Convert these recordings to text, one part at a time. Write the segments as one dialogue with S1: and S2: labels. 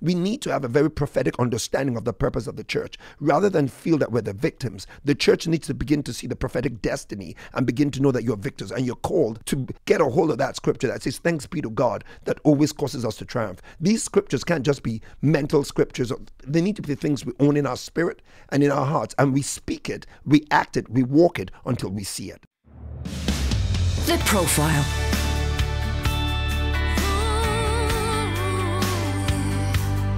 S1: We need to have a very prophetic understanding of the purpose of the church. Rather than feel that we're the victims, the church needs to begin to see the prophetic destiny and begin to know that you're victors and you're called to get a hold of that scripture that says, thanks be to God that always causes us to triumph. These scriptures can't just be mental scriptures. They need to be things we own in our spirit and in our hearts. And we speak it, we act it, we walk it until we see it.
S2: The Profile.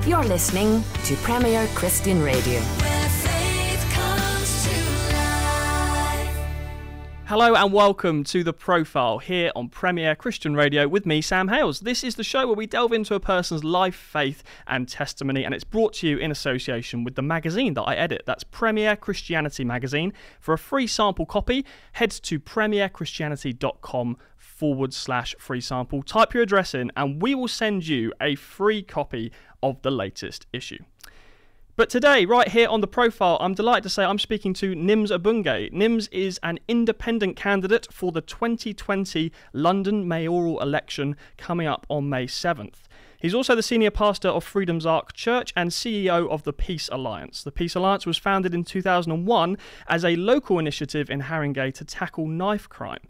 S2: You're listening to Premier Christian Radio.
S3: Where faith comes to life.
S4: Hello and welcome to The Profile here on Premier Christian Radio with me, Sam Hales. This is the show where we delve into a person's life, faith and testimony, and it's brought to you in association with the magazine that I edit. That's Premier Christianity Magazine. For a free sample copy, head to premierchristianity.com/free sample. Type your address in and we will send you a free copy of the latest issue. But today, right here on The Profile, I'm delighted to say I'm speaking to Nims Obunge. Nims is an independent candidate for the 2020 London mayoral election coming up on May 7th. He's also the senior pastor of Freedom's Ark Church and CEO of the Peace Alliance. The Peace Alliance was founded in 2001 as a local initiative in Haringey to tackle knife crime.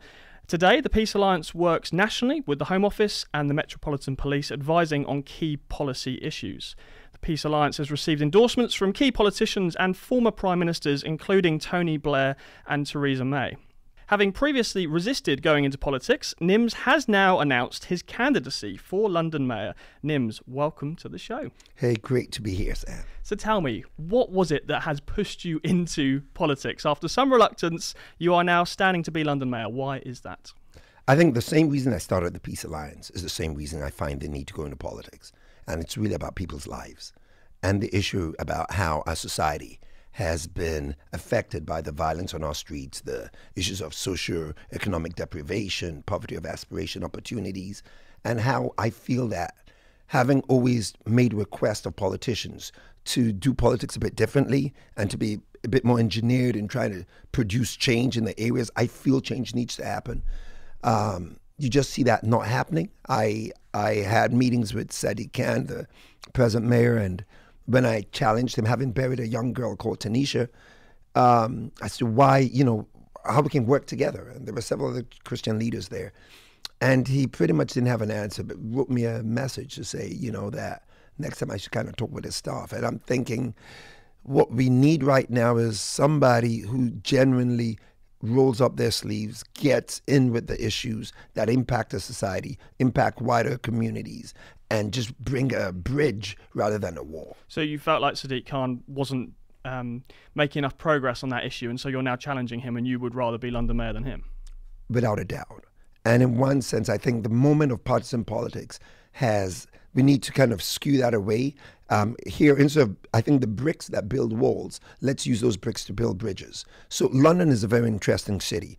S4: Today, the Peace Alliance works nationally with the Home Office and the Metropolitan Police, advising on key policy issues. The Peace Alliance has received endorsements from key politicians and former Prime Ministers, including Tony Blair and Theresa May. Having previously resisted going into politics, Nims has now announced his candidacy for London Mayor. Nims, welcome to the show.
S1: Hey, great to be here, Sam.
S4: So tell me, what was it that has pushed you into politics? After some reluctance, you are now standing to be London Mayor. Why is that?
S1: I think the same reason I started the Peace Alliance is the same reason I find the need to go into politics. And it's really about people's lives and the issue about how our society has been affected by the violence on our streets, the issues of socio-economic deprivation, poverty of aspiration, opportunities, and how I feel that having always made requests of politicians to do politics a bit differently and to be a bit more engineered in trying to produce change in the areas I feel change needs to happen. You just see that not happening. I had meetings with Sadiq Khan, the present mayor, and when I challenged him, having buried a young girl called Tanisha, as to why, how we can work together. And there were several other Christian leaders there. And he pretty much didn't have an answer, but wrote me a message to say, that next time I should kind of talk with his staff. And I'm thinking what we need right now is somebody who genuinely rolls up their sleeves, gets in with the issues that impact the society, impact wider communities, and just bring a bridge rather than a wall.
S4: So you felt like Sadiq Khan wasn't making enough progress on that issue, and so you're now challenging him, and you would rather be London Mayor than him?
S1: Without a doubt. And in one sense, I think the moment of partisan politics we need to kind of skew that away. Here, instead of, I think, the bricks that build walls, let's use those bricks to build bridges. So London is a very interesting city.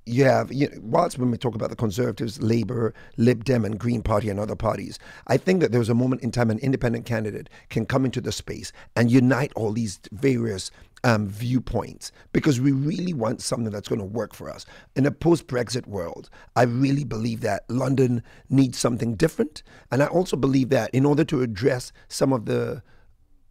S1: You have, whilst when we talk about the Conservatives, Labour, Lib Dem and Green Party and other parties, I think that there was a moment in time an independent candidate can come into the space and unite all these various viewpoints, because we really want something that's going to work for us. In a post-Brexit world, I really believe that London needs something different. And I also believe that in order to address some of the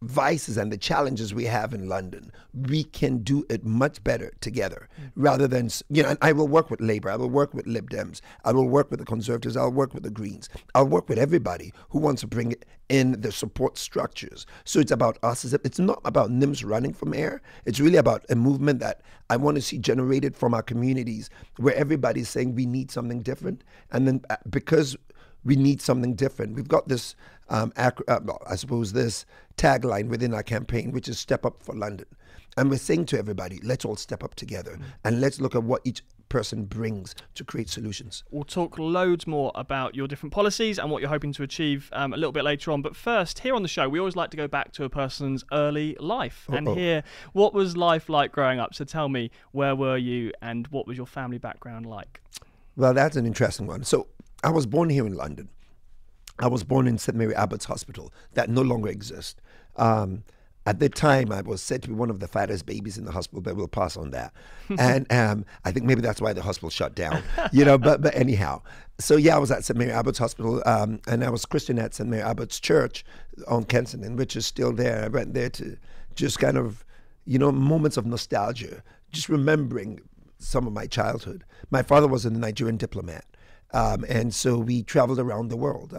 S1: vices and the challenges we have in London, we can do it much better together rather than, and I will work with Labour, I will work with Lib Dems, I will work with the Conservatives, I'll work with the Greens, I'll work with everybody who wants to bring in the support structures. So it's about us. It's not about Nims running for mayor. It's really about a movement that I want to see generated from our communities where everybody's saying we need something different. And then because we need something different, we've got this, this tagline within our campaign, which is Step Up for London. And we're saying to everybody, let's all step up together and let's look at what each person brings to create solutions.
S4: We'll talk loads more about your different policies and what you're hoping to achieve a little bit later on. But first, here on the show, we always like to go back to a person's early life and hear what was life like growing up. So tell me, where were you and what was your family background like?
S1: Well, that's an interesting one. So I was born here in London. I was born in St. Mary Abbott's Hospital that no longer exists. At the time, I was said to be one of the fattest babies in the hospital, but we'll pass on that. And I think maybe that's why the hospital shut down, but anyhow. So yeah, I was at St. Mary Abbott's Hospital, and I was Christian at St. Mary Abbott's Church on Kensington, which is still there. I went there to just kind of, moments of nostalgia, just remembering some of my childhood. My father was a Nigerian diplomat, and so we traveled around the world.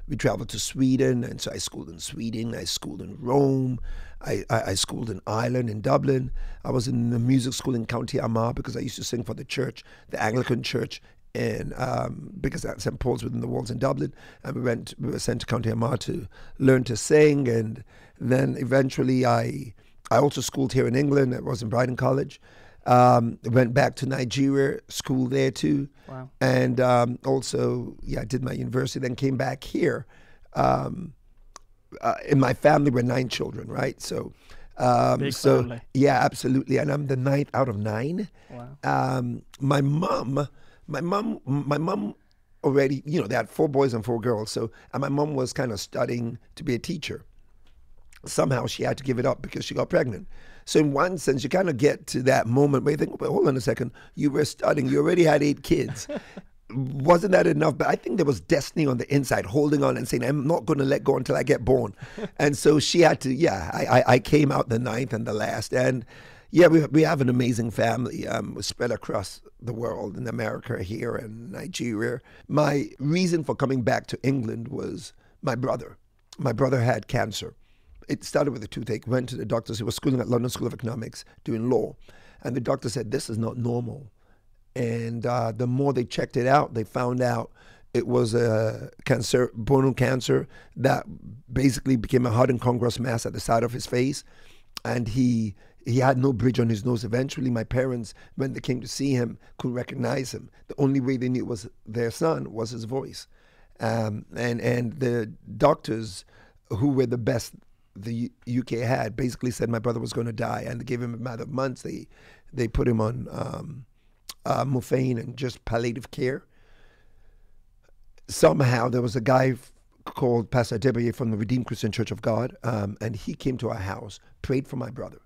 S1: We traveled to Sweden, and so I schooled in Sweden. I schooled in Rome. I schooled in Ireland, in Dublin. I was in the music school in County Armagh because I used to sing for the church, the Anglican church, and because at St. Paul's within the walls in Dublin. And we were sent to County Armagh to learn to sing, and then eventually I also schooled here in England. I was in Brighton College. Went back to Nigeria, schooled there too.
S4: Wow.
S1: And also, I did my university, then came back here. In my family, we're 9 children, right? So,
S4: Big family.
S1: Yeah, absolutely. And I'm the 9th out of 9.
S4: Wow.
S1: My mom already, they had 4 boys and 4 girls. So, and my mom was kind of studying to be a teacher. Somehow she had to give it up because she got pregnant. So in one sense, you kind of get to that moment where you think, well, hold on a second, you were studying, you already had 8 kids. Wasn't that enough? But I think there was destiny on the inside, holding on and saying, I'm not going to let go until I get born. And so she had to, I came out the 9th and the last. And we have an amazing family. We're spread across the world, in America, here, and Nigeria. My reason for coming back to England was my brother. My brother had cancer. It started with a toothache, went to the doctors. He was schooling at London School of Economics, doing law. And the doctor said, this is not normal. And the more they checked it out, they found out it was a cancer, bone cancer, that basically became a hard and congruous mass at the side of his face. And he had no bridge on his nose. Eventually, my parents, when they came to see him, couldn't recognize him. The only way they knew it was their son was his voice. And the doctors, who were the best the UK had, basically said my brother was going to die, and they gave him a matter of months. They put him on morphine and just palliative care. Somehow there was a guy called Pastor Debier from the Redeemed Christian Church of God, and he came to our house, prayed for my brother.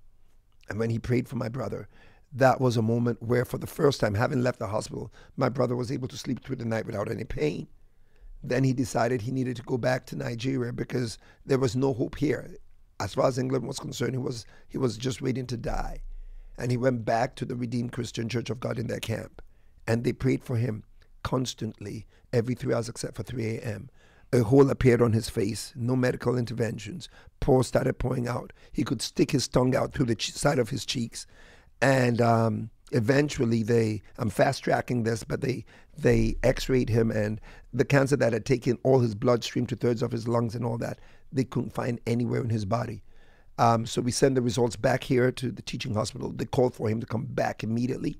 S1: And when he prayed for my brother, that was a moment where, for the first time, having left the hospital, my brother was able to sleep through the night without any pain. Then he decided he needed to go back to Nigeria because there was no hope here. As far as England was concerned, he was just waiting to die. And he went back to the Redeemed Christian Church of God in their camp. And they prayed for him constantly, every 3 hours except for 3 a.m. A hole appeared on his face, no medical interventions. Pores started pouring out. He could stick his tongue out through the side of his cheeks. And eventually I'm fast-tracking this, but they x-rayed him, and the cancer that had taken all his bloodstream, 2/3 of his lungs and all that, they couldn't find anywhere in his body. So we sent the results back here to the teaching hospital. They called for him to come back immediately,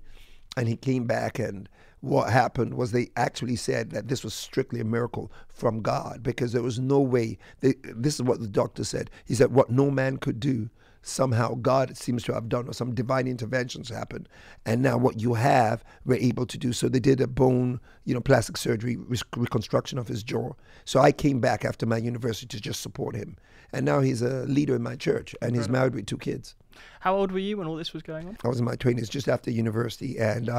S1: and he came back, and what happened was they actually said that this was strictly a miracle from God, because there was no way. This is what the doctor said. He said, what no man could do, somehow God seems to have done, or some divine interventions happened. And now what you have, we're able to do. So they did a bone, plastic surgery, reconstruction of his jaw. So I came back after my university to just support him. And now he's a leader in my church, and he's married with 2 kids.
S4: How old were you when all this was going on?
S1: I was in my 20s, just after university. And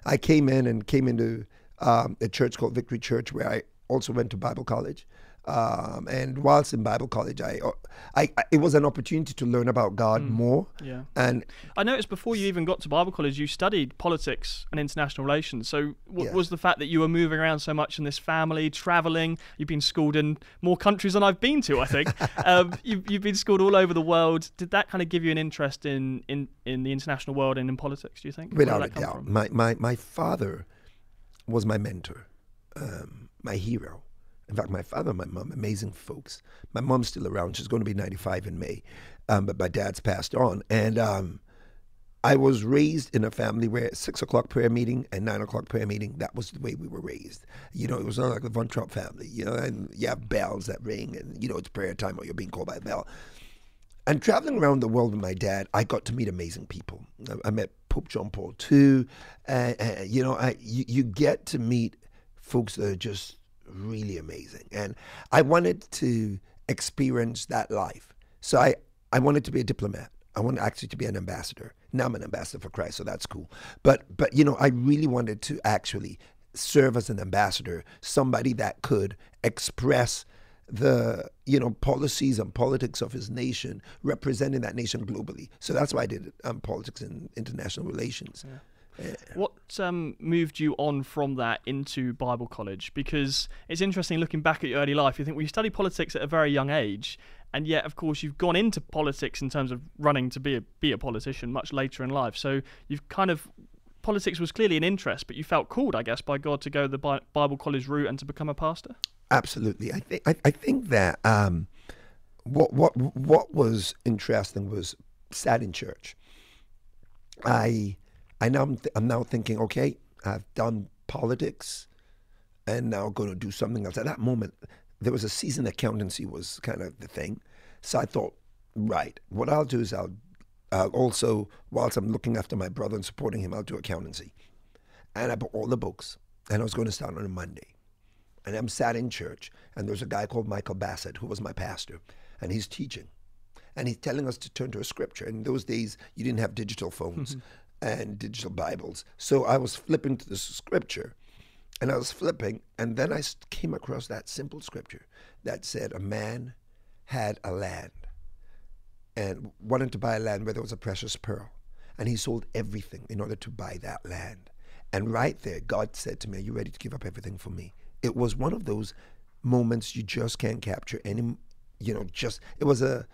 S1: I came into a church called Victory Church, where I also went to Bible college. And whilst in Bible college, it was an opportunity to learn about God more.
S4: Yeah.
S1: And
S4: I noticed before you even got to Bible college, you studied politics and international relations. So what was the fact that you were moving around so much in this family, traveling? You've been schooled in more countries than I've been to, I think. You've been schooled all over the world. Did that kind of give you an interest in the international world and in politics, do you think?
S1: Without a doubt. My father was my mentor, my hero. In fact, my father and my mom, amazing folks. My mom's still around. She's going to be 95 in May. But my dad's passed on. And I was raised in a family where 6 o'clock prayer meeting and 9 o'clock prayer meeting, that was the way we were raised. It was not like the Von Trapp family, and you have bells that ring and, it's prayer time or you're being called by a bell. And traveling around the world with my dad, I got to meet amazing people. I met Pope John Paul II. You get to meet folks that are just really amazing. And I wanted to experience that life. So I wanted to be a diplomat. I wanted actually to be an ambassador. Now I'm an ambassador for Christ, so that's cool. But I really wanted to actually serve as an ambassador, somebody that could express the policies and politics of his nation, representing that nation globally. So that's why I did politics and international relations.
S4: What moved you on from that into Bible college? Because it's interesting looking back at your early life. You think, well, you study politics at a very young age, and yet, of course, you've gone into politics in terms of running to be a politician much later in life. So you've politics was clearly an interest, but you felt called, I guess, by God to go the Bible college route and to become a pastor. Absolutely.
S1: I think that what was interesting was sat in church. I'm now thinking, okay, I've done politics, and now I'm going to do something else. At that moment, there was a season accountancy was kind of the thing, so I thought, right, what I'll do is I'll also, whilst I'm looking after my brother and supporting him, I'll do accountancy, and I bought all the books, and I was going to start on a Monday. And I'm sat in church, and there's a guy called Michael Bassett, who was my pastor, and he's teaching. And he's telling us to turn to a scripture. In those days, you didn't have digital phones and digital Bibles. So I was flipping to the scripture, and I was flipping, and then I came across that simple scripture that said, a man had a land and wanted to buy a land where there was a precious pearl. And he sold everything in order to buy that land. And right there, God said to me, are you ready to give up everything for me? It was one of those moments you just can't capture any, it was a,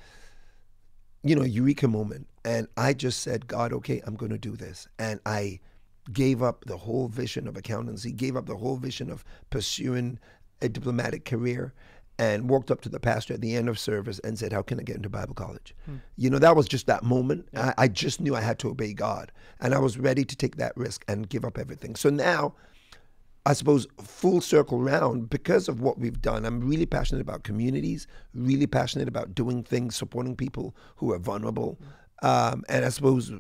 S1: eureka moment. And I just said, God, okay, I'm going to do this. And I gave up the whole vision of accountancy, gave up the whole vision of pursuing a diplomatic career, and walked up to the pastor at the end of service and said, how can I get into Bible college? That was just that moment. Yeah. I just knew I had to obey God. And I was ready to take that risk and give up everything. So now, I suppose, full circle round, because of what we've done, I'm really passionate about communities, really passionate about doing things, supporting people who are vulnerable. And I suppose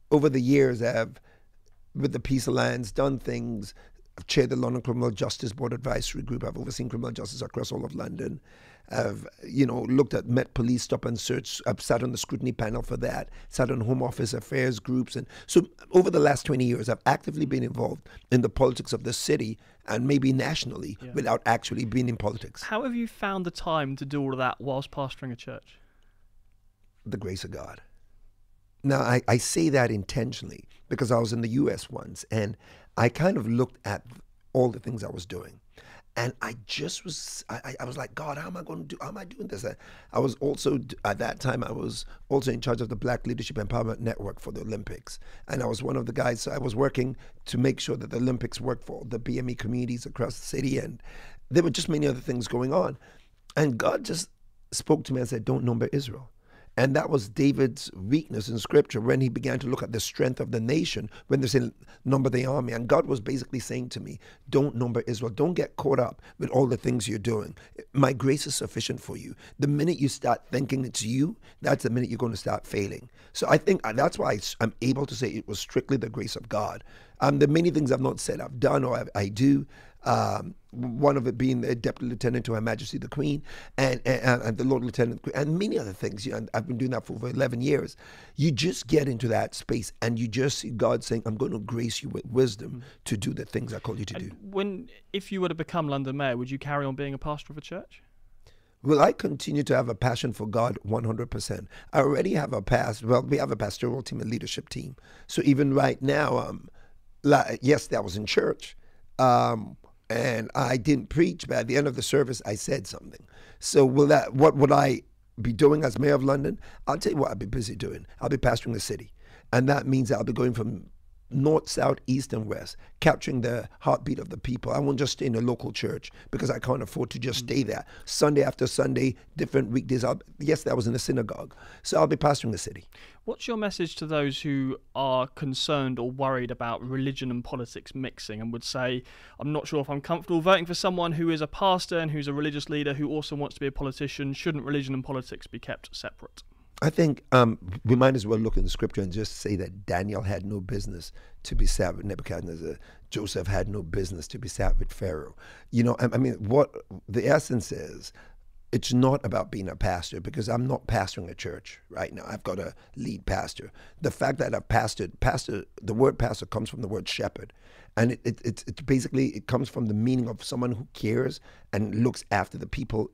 S1: over the years, I've, with the Peace Alliance, done things. I've chaired the London Criminal Justice Board Advisory Group. I've overseen criminal justice across all of London. I've, looked at Met Police Stop and Search. I've sat on the scrutiny panel for that, sat on Home Office Affairs groups. And so over the last 20 years, I've actively been involved in the politics of the city and maybe nationally without actually being in politics.
S4: How have you found the time to do all of that whilst pastoring a church?
S1: The grace of God. Now, I say that intentionally because I was in the U.S. once, and I kind of looked at all the things I was doing. And I just was, I was like, God, how am I doing this? I was also, at that time, I was also in charge of the Black Leadership Empowerment Network for the Olympics. And I was one of the guys, so I was working to make sure that the Olympics worked for the BME communities across the city. And there were just many other things going on. And God just spoke to me and said, don't number Israel. And that was David's weakness in scripture when he began to look at the strength of the nation, when they said, number the army. And God was basically saying to me, don't number Israel. Don't get caught up with all the things you're doing. My grace is sufficient for you. The minute you start thinking it's you, that's the minute you're going to start failing. So I think that's why I'm able to say it was strictly the grace of God. The many things I've not said I've done or I do. One of it being the Deputy Lieutenant to Her Majesty the Queen and the Lord Lieutenant and many other things. And I've been doing that for over 11 years. You just get into that space and you just see God saying, I'm going to grace you with wisdom to do the things I call you to do.
S4: If you were to become London Mayor, would you carry on being a pastor of a church?
S1: Well, I continue to have a passion for God 100%. I already have we have a pastoral team, a leadership team. So even right now, yes, I was in church. And I didn't preach, but at the end of the service, I said something. So what would I be doing as Mayor of London? I'll tell you what I'll be busy doing. I'll be pastoring the city. And that means I'll be going from north, south, east, and west, capturing the heartbeat of the people. I won't just stay in a local church because I can't afford to just stay there. Sunday after Sunday, different weekdays. Yes, that was in a synagogue. So I'll be pastoring the city.
S4: What's your message to those who are concerned or worried about religion and politics mixing and would say, I'm not sure if I'm comfortable voting for someone who is a pastor and who's a religious leader who also wants to be a politician? Shouldn't religion and politics be kept separate?
S1: I think we might as well look in the scripture and just say that Daniel had no business to be sat with Nebuchadnezzar. Joseph had no business to be sat with Pharaoh. I mean, what the essence is, it's not about being a pastor, because I'm not pastoring a church right now. I've got a lead pastor. The fact that I've pastor, the word pastor comes from the word shepherd. And it's basically, it comes from the meaning of someone who cares and looks after the people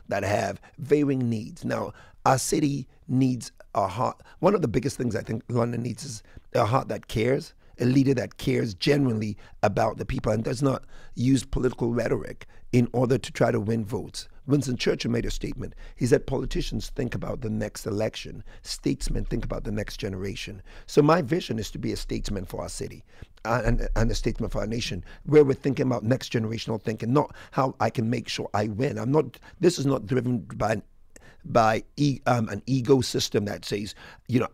S1: that have varying needs. Now, our city needs a heart. One of the biggest things I think London needs is a heart that cares, a leader that cares genuinely about the people and does not use political rhetoric in order to try to win votes. Winston Churchill made a statement. He said politicians think about the next election. Statesmen think about the next generation. So my vision is to be a statesman for our city and a statesman for our nation, where we're thinking about next generational thinking, not how I can make sure I win. This is not driven by an ego system that says,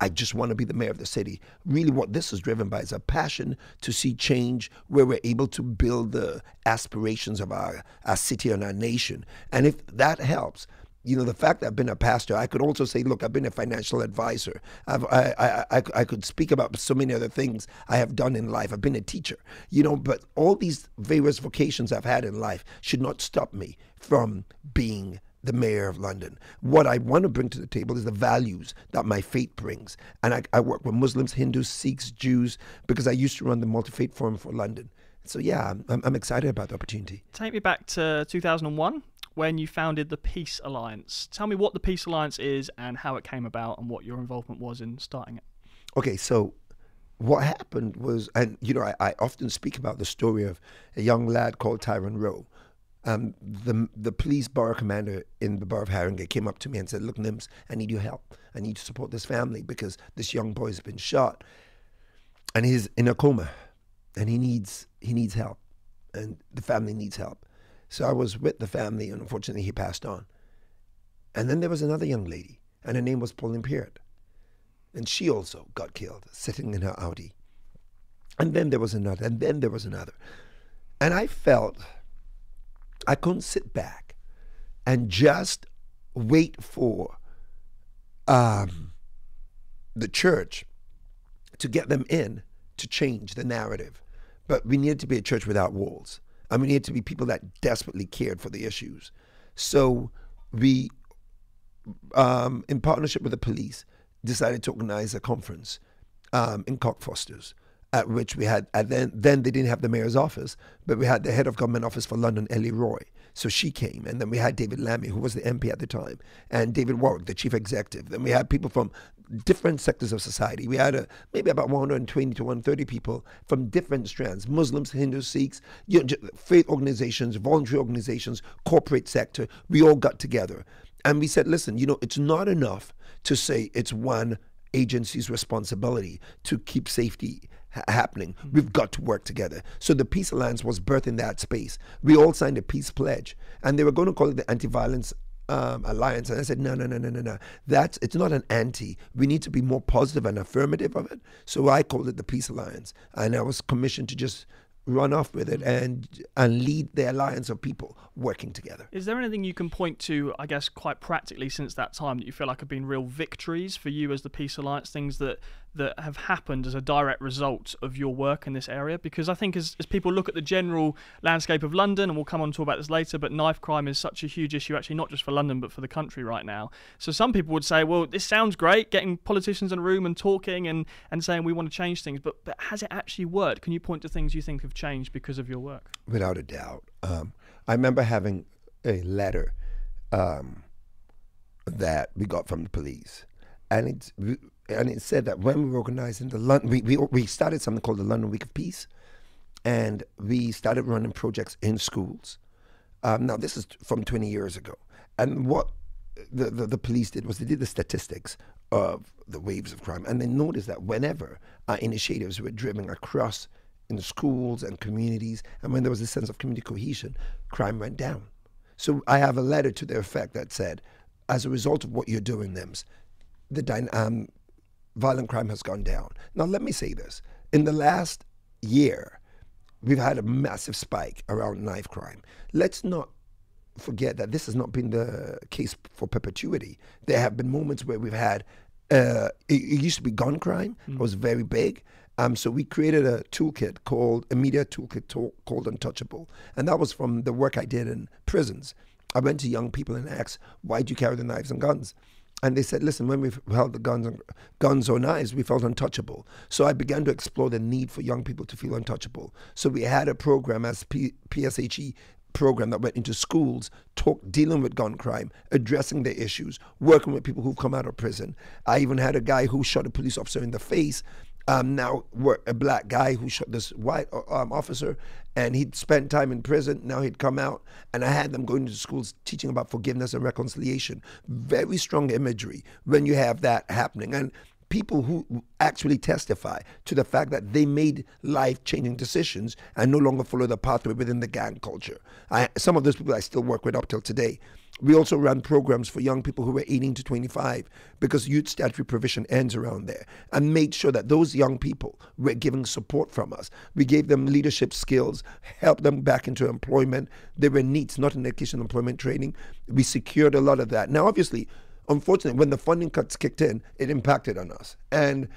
S1: I just want to be the mayor of the city. Really what this is driven by is a passion to see change where we're able to build the aspirations of our city and our nation. And if that helps, the fact that I've been a pastor, I could also say, look, I've been a financial advisor. I could speak about so many other things I have done in life. I've been a teacher, but all these various vocations I've had in life should not stop me from being the mayor of London. What I want to bring to the table is the values that my faith brings. And I work with Muslims, Hindus, Sikhs, Jews, because I used to run the Multi-Faith Forum for London. So yeah, I'm excited about the opportunity.
S4: Take me back to 2001 when you founded the Peace Alliance. Tell me what the Peace Alliance is and how it came about and what your involvement was in starting it.
S1: Okay, so what happened was, and I often speak about the story of a young lad called Tyrone Rowe. The police borough commander in the borough of Haringey came up to me and said, look, Nims, I need your help. I need to support this family because this young boy has been shot and he's in a coma and he needs help and the family needs help. So I was with the family and unfortunately he passed on. And then there was another young lady and her name was Pauline Peart. And she also got killed sitting in her Audi. And then there was another, and then there was another. And I felt I couldn't sit back and just wait for the church to get them in to change the narrative. But we needed to be a church without walls. And we needed to be people that desperately cared for the issues. So we, in partnership with the police, decided to organize a conference in Cockfosters, at which we had, and then they didn't have the mayor's office, but we had the head of government office for London, Ellie Roy. So she came, and then we had David Lammy, who was the MP at the time, and David Warwick, the chief executive. Then we had people from different sectors of society. We had maybe about 120 to 130 people from different strands: Muslims, Hindus, Sikhs, faith organizations, voluntary organizations, corporate sector. We all got together, and we said, listen, it's not enough to say it's one agency's responsibility to keep safety happening. We've got to work together. So the Peace Alliance was birthed in that space. We all signed a peace pledge, and they were going to call it the Anti-Violence Alliance. And I said, no. It's not an anti. We need to be more positive and affirmative of it. So I called it the Peace Alliance, and I was commissioned to just run off with it and lead the alliance of people working together.
S4: Is there anything you can point to, I guess, quite practically since that time that you feel like have been real victories for you as the Peace Alliance, things that have happened as a direct result of your work in this area? Because I think as people look at the general landscape of London, and we'll come on to talk about this later, but knife crime is such a huge issue, actually not just for London but for the country right now. So some people would say, well, this sounds great, getting politicians in a room and talking and saying we want to change things, but has it actually worked? Can you point to things you think have changed because of your work?
S1: Without a doubt. I remember having a letter that we got from the police, and it said that when we were organizing the London, we started something called the London Week of Peace, and we started running projects in schools. Now this is from 20 years ago, and what the police did was they did the statistics of the waves of crime, and they noticed that whenever our initiatives were driven across in the schools and communities, and when there was a sense of community cohesion, crime went down. So I have a letter to the effect that said, as a result of what you're doing, Nims, the violent crime has gone down. Now let me say this. In the last year, we've had a massive spike around knife crime. Let's not forget that this has not been the case for perpetuity. There have been moments where we've had, it used to be gun crime. It was very big. So we created a media toolkit called Untouchable. And that was from the work I did in prisons. I went to young people and asked, why do you carry the knives and guns? And they said, listen, when we held the guns or knives, we felt untouchable. So I began to explore the need for young people to feel untouchable. So we had a program as PSHE program that went into schools, dealing with gun crime, addressing the issues, working with people who've come out of prison. I even had a guy who shot a police officer in the face. Now a black guy who shot this white officer, and he'd spent time in prison. Now he'd come out, and I had them going to schools teaching about forgiveness and reconciliation. Very strong imagery when you have that happening. And people who actually testify to the fact that they made life-changing decisions and no longer follow the pathway within the gang culture. Some of those people I still work with up till today. We also ran programs for young people who were 18 to 25 because youth statutory provision ends around there, and made sure that those young people were given support from us. We gave them leadership skills, helped them back into employment. They were NEETs, not in education employment training. We secured a lot of that. Now, obviously, unfortunately, when the funding cuts kicked in, it impacted on us. And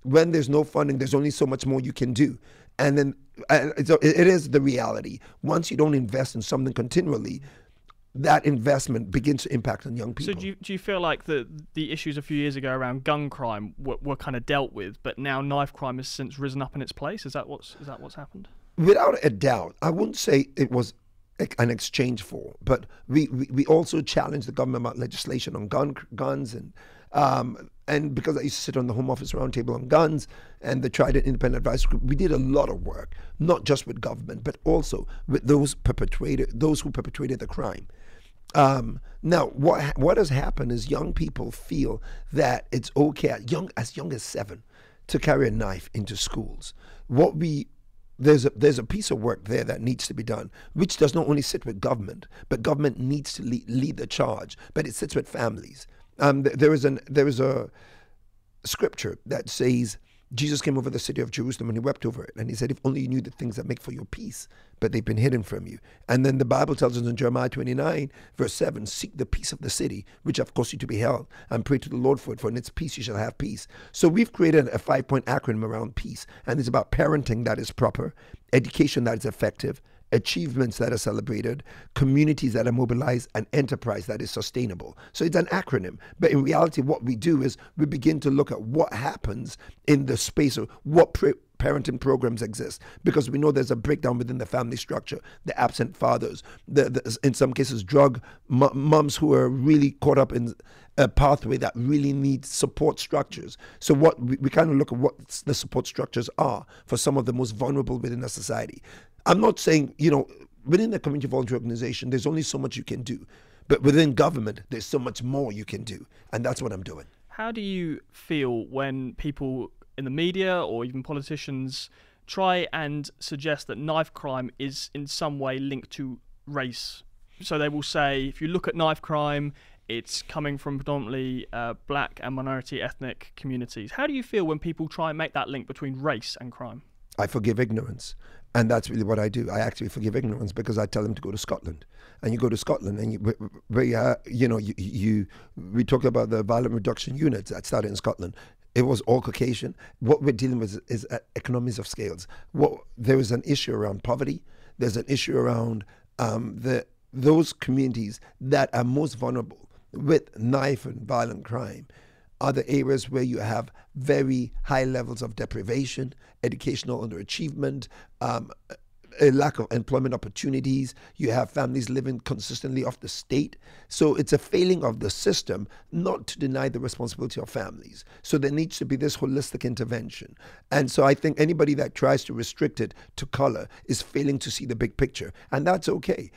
S1: when there's no funding, there's only so much more you can do. And then it is the reality. Once you don't invest in something continually, that investment begins to impact on young people.
S4: So do you feel like the issues a few years ago around gun crime were kind of dealt with, but now knife crime has since risen up in its place? Is that what's happened?
S1: Without a doubt, I wouldn't say it was an exchange for, but we also challenged the government about legislation on guns and because I used to sit on the Home Office roundtable on guns and the Trident Independent Advisory Group, we did a lot of work, not just with government, but also with those who perpetrated the crime. Now, what has happened is young people feel that it's okay as young as 7 to carry a knife into schools. There's a piece of work there that needs to be done, which does not only sit with government, but government needs to lead the charge, but it sits with families. There is a scripture that says Jesus came over the city of Jerusalem and he wept over it. And he said, if only you knew the things that make for your peace, but they've been hidden from you. And then the Bible tells us in Jeremiah 29, verse 7, seek the peace of the city, which have caused you to be held, and pray to the Lord for it, for in its peace you shall have peace. So we've created a 5-point acronym around peace. And it's about parenting that is proper, education that is effective, achievements that are celebrated, communities that are mobilized, and enterprise that is sustainable. So it's an acronym. But in reality, what we do is we begin to look at what happens in the space of what parenting programs exist, because we know there's a breakdown within the family structure, the absent fathers, in some cases drug moms who are really caught up in a pathway that really needs support structures. So what we kind of look at what the support structures are for some of the most vulnerable within a society. I'm not saying, within the community voluntary organization, there's only so much you can do. But within government, there's so much more you can do. And that's what I'm doing.
S4: How do you feel when people in the media or even politicians try and suggest that knife crime is in some way linked to race? So they will say, if you look at knife crime, it's coming from predominantly black and minority ethnic communities. How do you feel when people try and make that link between race and crime?
S1: I forgive ignorance. And that's really what I do. I actually forgive ignorance because I tell them to go to Scotland. And you go to Scotland and we talk about the violent reduction units that started in Scotland. It was all Caucasian. What we're dealing with is economies of scales. There is an issue around poverty. There's an issue around those communities that are most vulnerable with knife and violent crime are the areas where you have very high levels of deprivation, educational underachievement, a lack of employment opportunities. You have families living consistently off the state. So it's a failing of the system not to deny the responsibility of families. So there needs to be this holistic intervention. And so I think anybody that tries to restrict it to color is failing to see the big picture. And that's okay.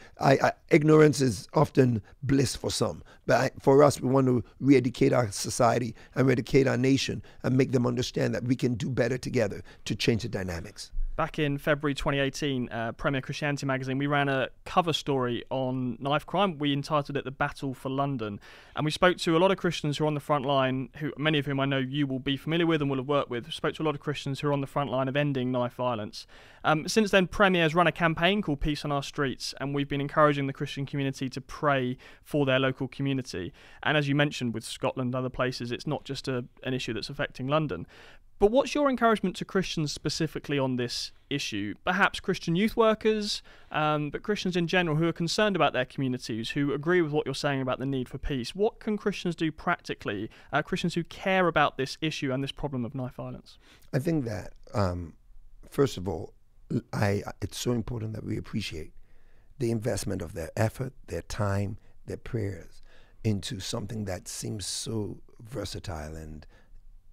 S1: Ignorance is often bliss for some. But for us, we want to re-educate our society and re-educate our nation and make them understand that we can do better together to change the dynamics.
S4: Back in February 2018, Premier Christianity magazine, we ran a cover story on knife crime. We entitled it The Battle for London. And we spoke to a lot of Christians who are on the front line, many of whom I know you will be familiar with and will have worked with. We spoke to a lot of Christians who are on the front line of ending knife violence. Since then, Premier has run a campaign called Peace on Our Streets, and we've been encouraging the Christian community to pray for their local community. And as you mentioned, with Scotland and other places, it's not just an issue that's affecting London. But what's your encouragement to Christians specifically on this issue? Perhaps Christian youth workers, but Christians in general who are concerned about their communities, who agree with what you're saying about the need for peace. What can Christians do practically, Christians who care about this issue and this problem of knife violence?
S1: I think that, first of all, it's so important that we appreciate the investment of their effort, their time, their prayers into something that seems so versatile and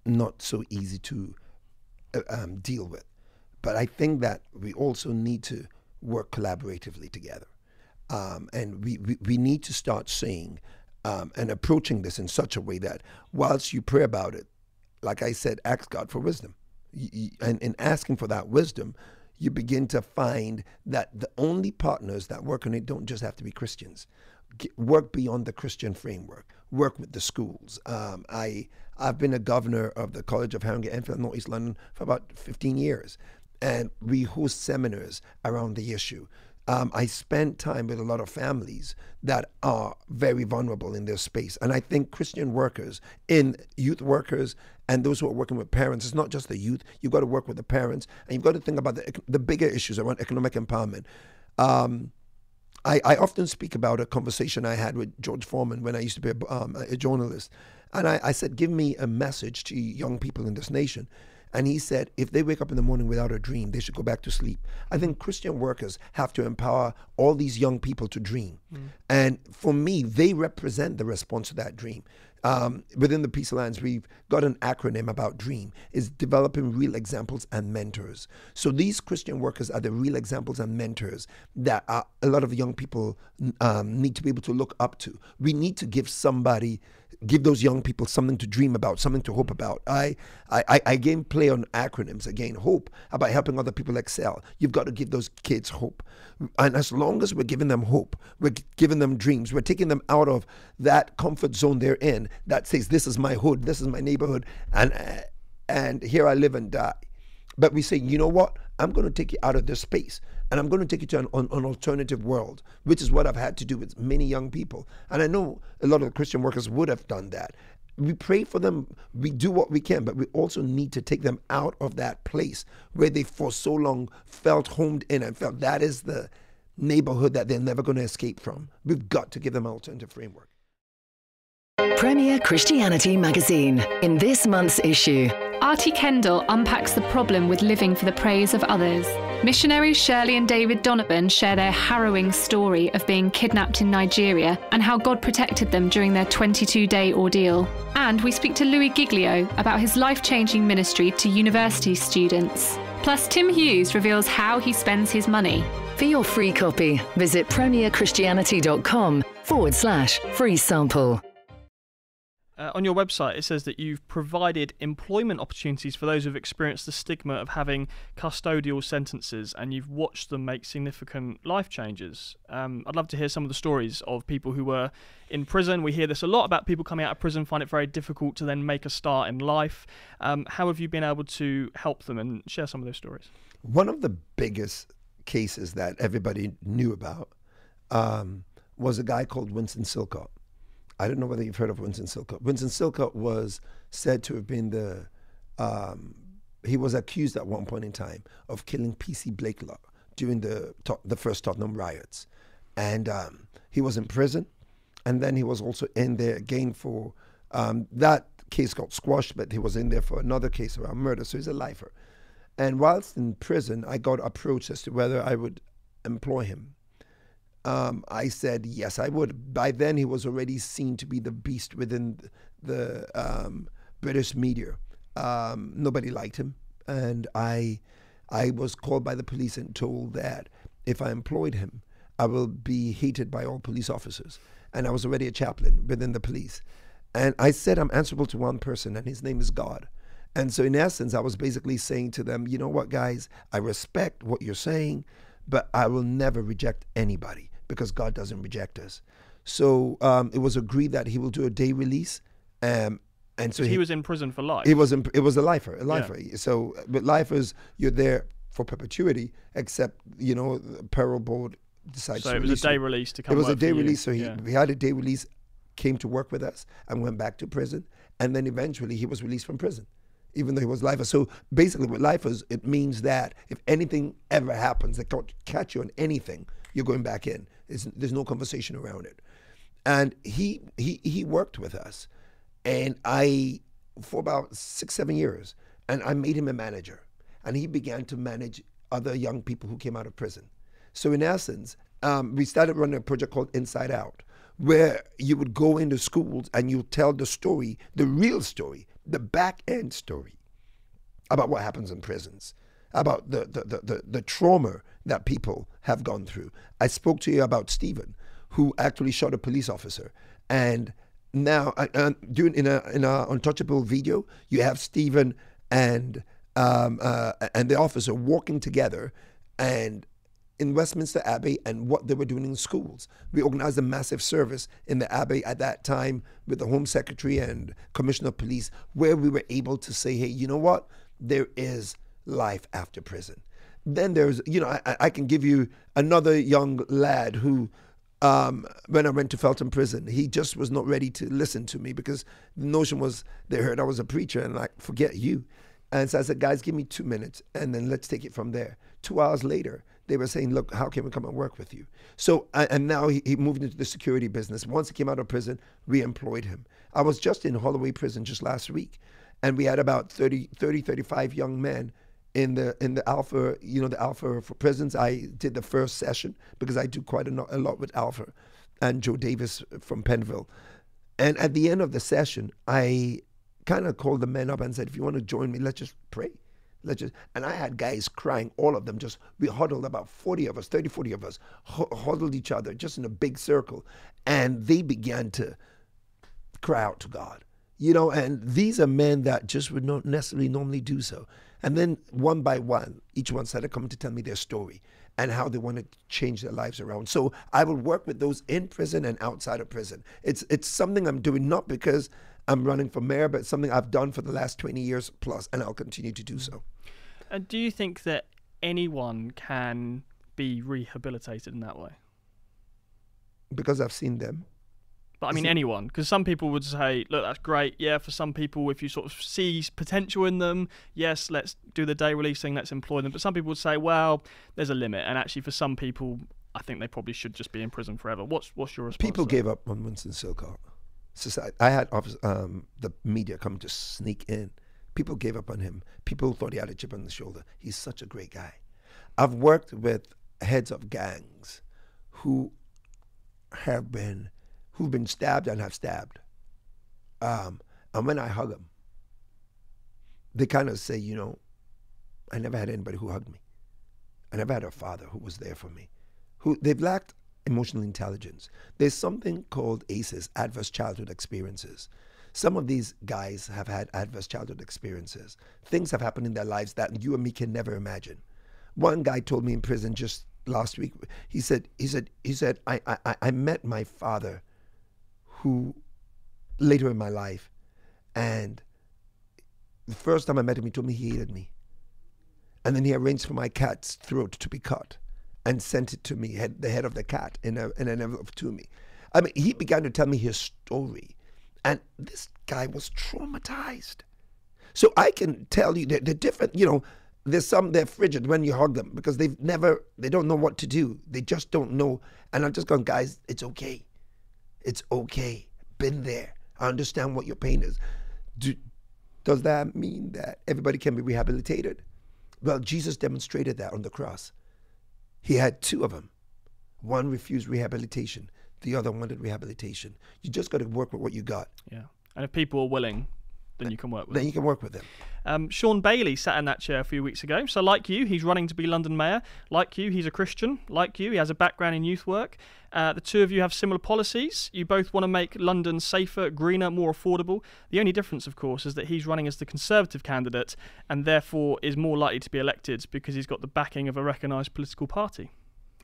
S1: not so easy to deal with. But I think that we also need to work collaboratively together. And we need to start saying and approaching this in such a way that whilst you pray about it, like I said, ask God for wisdom. And in asking for that wisdom, you begin to find that the only partners that work on it don't just have to be Christians. Work beyond the Christian framework. Work with the schools. I've been a governor of the College of Haringey Enfield, North East London, for about 15 years. And we host seminars around the issue. I spend time with a lot of families that are very vulnerable in their space. And I think Christian workers, youth workers, and those who are working with parents, it's not just the youth. You've got to work with the parents, and you've got to think about the bigger issues around economic empowerment. I often speak about a conversation I had with George Foreman when I used to be a journalist. And I said, give me a message to young people in this nation. And he said, if they wake up in the morning without a dream, they should go back to sleep. I think Christian workers have to empower all these young people to dream. And for me, they represent the response to that dream. Within the Peace Alliance, we've got an acronym about DREAM. It's developing real examples and mentors. So these Christian workers are the real examples and mentors that a lot of young people need to be able to look up to. We need to give those young people something to dream about, something to hope about. I again play on acronyms. Again, hope, about helping other people excel. You've got to give those kids hope. And as long as we're giving them hope, we're giving them dreams, we're taking them out of that comfort zone they're in that says, this is my hood, this is my neighborhood, and here I live and die. But we say, you know what? I'm going to take you out of this space, and I'm going to take you to an alternative world, which is what I've had to do with many young people. And I know a lot of the Christian workers would have done that. We pray for them, we do what we can, but we also need to take them out of that place where they for so long felt homed in and felt that is the neighborhood that they're never going to escape from. We've got to give them an alternative framework.
S2: Premier Christianity Magazine. In this month's issue,
S5: Artie Kendall unpacks the problem with living for the praise of others. Missionaries Shirley and David Donovan share their harrowing story of being kidnapped in Nigeria and how God protected them during their 22-day ordeal. And we speak to Louis Giglio about his life-changing ministry to university students. Plus, Tim Hughes reveals how he spends his money.
S2: for your free copy, visit premierchristianity.com/free sample.
S4: On your website, it says that you've provided employment opportunities for those who've experienced the stigma of having custodial sentences, and you've watched them make significant life changes. I'd love to hear some of the stories of people who were in prison. We hear this a lot about people coming out of prison, find it very difficult to then make a start in life. How have you been able to help them, and share some of those stories?
S1: One of the biggest cases that everybody knew about was a guy called Winston Silcott. I don't know whether you've heard of Winston Silcott. Winston Silcott was said to have been he was accused at one point in time of killing P.C. Blakelock during the first Tottenham riots. And he was in prison, and then he was also in there again for, that case got squashed, but he was in there for another case around murder, so he's a lifer. And whilst in prison, I got approached as to whether I would employ him. I said, yes, I would. By then, he was already seen to be the beast within the British media. Nobody liked him. And I was called by the police and told that if I employed him, I will be hated by all police officers. And I was already a chaplain within the police. And I said, I'm answerable to one person, and his name is God. And so in essence, I was basically saying to them, you know what, guys, I respect what you're saying, but I will never reject anybody, because God doesn't reject us. So it was agreed that he will do a day release. And so
S4: he was in prison for life.
S1: It was a lifer.
S4: Yeah.
S1: So with lifers, you're there for perpetuity, except, the parole board decides to release. So
S4: it was a day release to come.
S1: It was
S4: work
S1: a day
S4: for you.
S1: release. So we had a day release, came to work with us, and went back to prison. And then eventually he was released from prison. even though he was lifer. So basically with lifers, it means that if anything ever happens that can catch you on anything, you're going back in. There's no conversation around it. And he worked with us, and for about 6-7 years, and I made him a manager, and he began to manage other young people who came out of prison. So in essence, we started running a project called Inside Out, where you would go into schools and you tell the story, the real story, the back end story about what happens in prisons, about the trauma that people have gone through. I spoke to you about Stephen, who actually shot a police officer, and now in a Untouchable video, you have Stephen and the officer walking together, and in Westminster Abbey, and what they were doing in schools. We organized a massive service in the Abbey at that time with the Home Secretary and Commissioner of Police, where we were able to say, hey, you know what? There is life after prison. Then there's, I can give you another young lad who, when I went to Felton Prison, he just was not ready to listen to me, because the notion was they heard I was a preacher and like, forget you. And so I said, guys, give me 2 minutes and then let's take it from there. 2 hours later, they were saying, look, how can we come and work with you? So, and now he moved into the security business. Once he came out of prison, we employed him. I was just in Holloway Prison just last week, and we had about 35 young men in the Alpha, the Alpha for prisons. I did the first session because I do quite a lot with Alpha and Joe Davis from Pennville. And at the end of the session, I kind of called the men up and said, if you want to join me, let's just pray. And I had guys crying, all of them. We huddled, about 40 of us, 40 of us, huddled each other just in a big circle. And they began to cry out to God, and these are men that just would not necessarily normally do so. And then one by one, each one started coming to tell me their story and how they wanted to change their lives around. So I will work with those in prison and outside of prison. It's something I'm doing not because I'm running for mayor, but it's something I've done for the last 20 years plus, and I'll continue to do so.
S4: And do you think that anyone can be rehabilitated in that way?
S1: Because I've seen them.
S4: But I mean anyone, because some people would say, look, that's great. Yeah, for some people, if you sort of see potential in them, yes, let's do the day release thing, let's employ them. But some people would say, well, there's a limit. And actually for some people, I think they probably should just be in prison forever. What's your response?
S1: People gave up on Winston Silcock. Society. I had the media come to sneak in. People gave up on him. People thought he had a chip on the shoulder. He's such a great guy. I've worked with heads of gangs who've been stabbed and have stabbed. And when I hug them, they kind of say, I never had anybody who hugged me. I never had a father who was there for me. They've lacked emotional intelligence. There's something called ACEs, adverse childhood experiences. Some of these guys have had adverse childhood experiences. Things have happened in their lives that you and me can never imagine. One guy told me in prison just last week, he said, I met my father who later in my life, and the first time I met him, he told me he hated me. And then he arranged for my cat's throat to be cut and sent it to me, the head of the cat in an envelope to me. I mean, he began to tell me his story. And this guy was traumatized. So I can tell you that they're different, there's some, they're frigid when you hug them because they don't know what to do. They just don't know. And I'm just going, guys, it's okay. It's okay. Been there. I understand what your pain is. Does that mean that everybody can be rehabilitated? Well, Jesus demonstrated that on the cross. He had 2 of them. One refused rehabilitation. The other wanted rehabilitation. You just got to work with what you got.
S4: Yeah. And if people are willing, then you can work with them.
S1: Then you can work with them.
S4: Sean Bailey sat in that chair a few weeks ago. So like you, he's running to be London Mayor. Like you, he's a Christian. Like you, he has a background in youth work. The two of you have similar policies. You both want to make London safer, greener, more affordable. The only difference, of course, is that he's running as the Conservative candidate and therefore is more likely to be elected because he's got the backing of a recognised political party.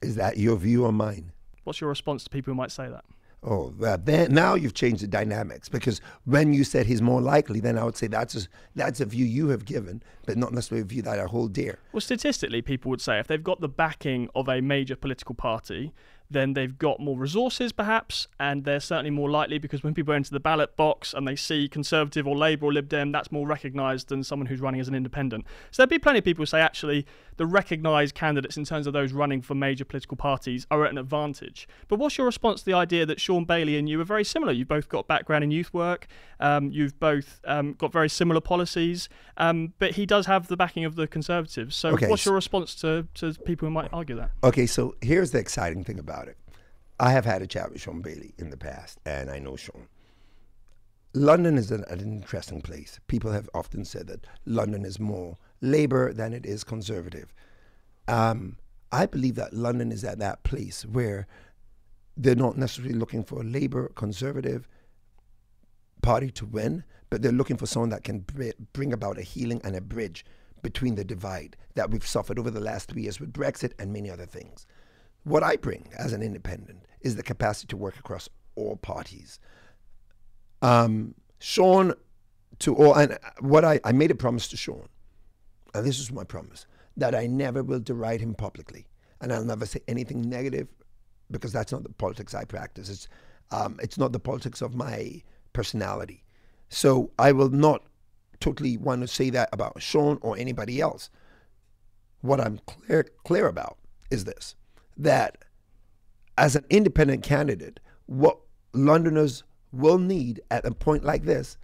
S1: Is that your view or mine?
S4: What's your response to people who might say that?
S1: Oh, then now you've changed the dynamics, because when you said he's more likely, then I would say that's a view you have given, but not necessarily a view that I hold dear.
S4: Well, statistically, people would say if they've got the backing of a major political party, then they've got more resources perhaps, and they're certainly more likely, because when people enter the ballot box and they see Conservative or Labour or Lib Dem, that's more recognised than someone who's running as an independent. So there'd be plenty of people who say actually the recognised candidates in terms of those running for major political parties are at an advantage. But what's your response to the idea that Sean Bailey and you are very similar? You've both got background in youth work, you've both got very similar policies, but he does have the backing of the Conservatives. So what's your response to people who might argue that?
S1: Okay, so here's the exciting thing about it. I have had a chat with Sean Bailey in the past, and I know Sean. London is an interesting place. People have often said that London is more Labour than it is Conservative. I believe that London is at that place where they're not necessarily looking for a Labour Conservative party to win, but they're looking for someone that can bring about a healing and a bridge between the divide that we've suffered over the last 3 years with Brexit and many other things. What I bring as an independent is the capacity to work across all parties. Sean, I made a promise to Sean, and this is my promise, that I never will deride him publicly, and I'll never say anything negative, because that's not the politics I practice. It's not the politics of my personality. So I will not totally want to say that about Sean or anybody else. What I'm clear about is this, that as an independent candidate, what Londoners will need at a point like this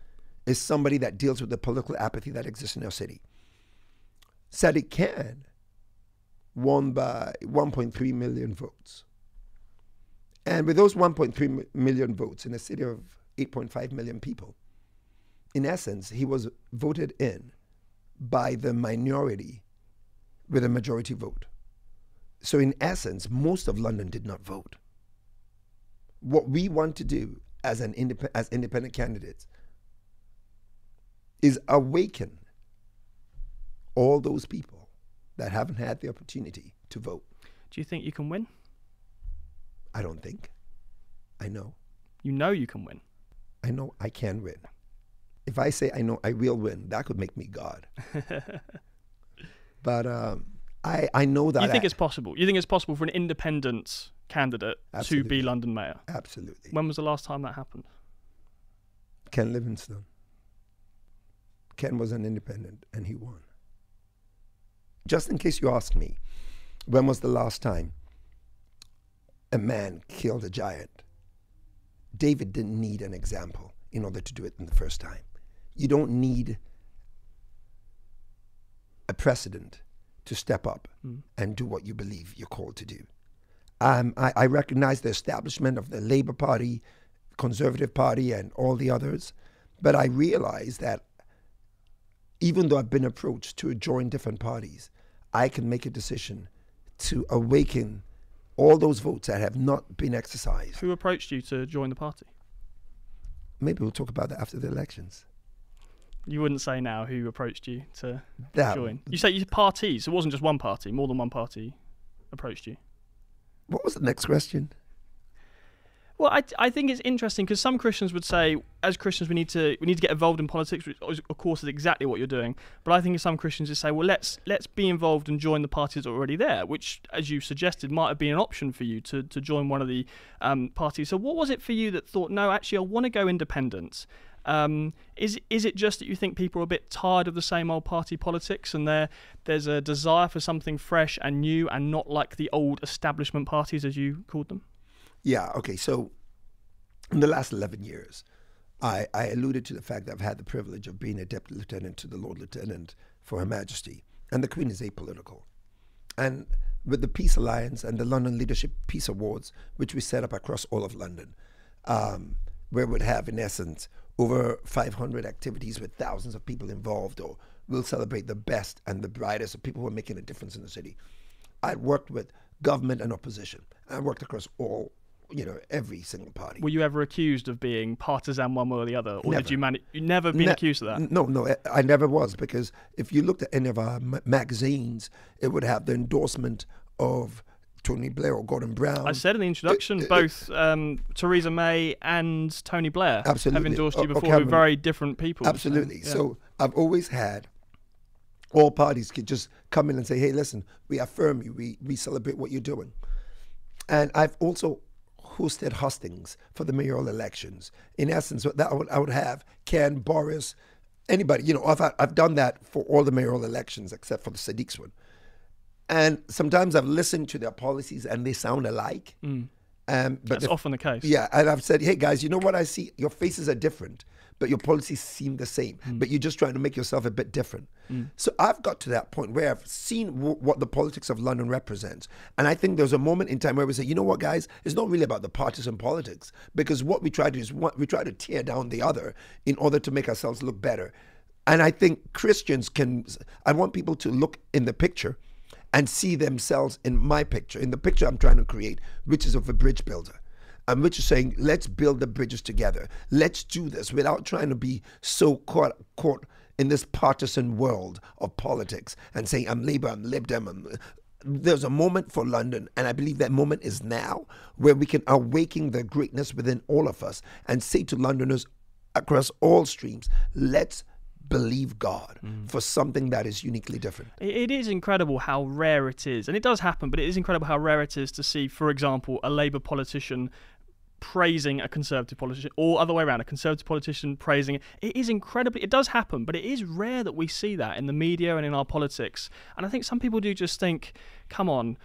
S1: is somebody that deals with the political apathy that exists in our city. Sadiq Khan won by 1.3 million votes. And with those 1.3 million votes in a city of 8.5 million people, in essence, he was voted in by the minority with a majority vote. So in essence, most of London did not vote. What we want to do as independent candidates is awaken all those people that haven't had the opportunity to vote.
S4: Do you think you can win?
S1: I don't think. I know.
S4: You know you can win.
S1: I know I can win. If I say I know I will win, that could make me God. But I know that.
S4: You think it's possible? You think it's possible for an independent candidate to be London mayor?
S1: Absolutely.
S4: When was the last time that happened?
S1: Ken Livingstone. Ken was an independent and he won. Just in case you ask me, when was the last time a man killed a giant? David didn't need an example in order to do it in the first time. You don't need a precedent to step up and do what you believe you're called to do. I recognize the establishment of the Labour Party, Conservative Party, and all the others, but I realize that even though I've been approached to join different parties, I can make a decision to awaken all those votes that have not been exercised.
S4: Who approached you to join the party?
S1: Maybe we'll talk about that after the elections.
S4: You wouldn't say now who approached you to join. You say you parties. It wasn't just one party. More than one party approached you.
S1: What was the next question?
S4: Well, I think it's interesting because some Christians would say, as Christians, we need to get involved in politics, which of course is exactly what you're doing. But I think some Christians would say, well, let's be involved and join the parties that are already there, which, as you suggested, might have been an option for you to join one of the parties. So what was it for you that thought, no, actually, I want to go independent? Is it just that you think people are a bit tired of the same old party politics and there's a desire for something fresh and new and not like the old establishment parties, as you called them?
S1: Yeah, okay, so in the last 11 years, I alluded to the fact that I've had the privilege of being a Deputy Lieutenant to the Lord Lieutenant for Her Majesty, and the Queen is apolitical. And with the Peace Alliance and the London Leadership Peace Awards, which we set up across all of London, where we'd have, in essence, over 500 activities with thousands of people involved, or we'll celebrate the best and the brightest of people who are making a difference in the city. I worked with government and opposition. I worked across every single party.
S4: Were you ever accused of being partisan one way or the other? Or
S1: Never.
S4: did you manage? You never been accused of that?
S1: No, I never was, because if you looked at any of our magazines, it would have the endorsement of Tony Blair or Gordon Brown.
S4: I said in the introduction, both Theresa May and Tony Blair have endorsed you before, with very different people.
S1: Absolutely.
S4: So,
S1: So I've always had all parties could just come in and say, hey, listen, we affirm you. We celebrate what you're doing. And I've also hosted hustings for the mayoral elections. In essence, what that I would have Ken, Boris, anybody. You know, I've done that for all the mayoral elections except for the Sadiq's one. And sometimes I've listened to their policies and they sound alike. But
S4: That's often the case.
S1: Yeah, and I've said, hey guys, you know what I see? Your faces are different, but your policies seem the same. But you're just trying to make yourself a bit different. So I've got to that point where I've seen what the politics of London represents. And I think there's a moment in time where we say, you know what, guys? It's not really about the partisan politics, because what we try to do is we try to tear down the other in order to make ourselves look better. And I think Christians I want people to look in the picture and see themselves in my picture, in the picture I'm trying to create, which is of a bridge builder. And which is saying, let's build the bridges together. Let's do this without trying to be so caught in this partisan world of politics and saying, I'm Labour, I'm Lib Dem. There's a moment for London, and I believe that moment is now, where we can awaken the greatness within all of us and say to Londoners across all streams, let's believe God for something that is uniquely different.
S4: It is incredible how rare it is, and it does happen, but it is incredible how rare it is to see, for example, a Labour politician praising a Conservative politician, or other way around, a Conservative politician praising it. It does happen, but it is rare that we see that in the media and in our politics. And I think some people do just think, come on,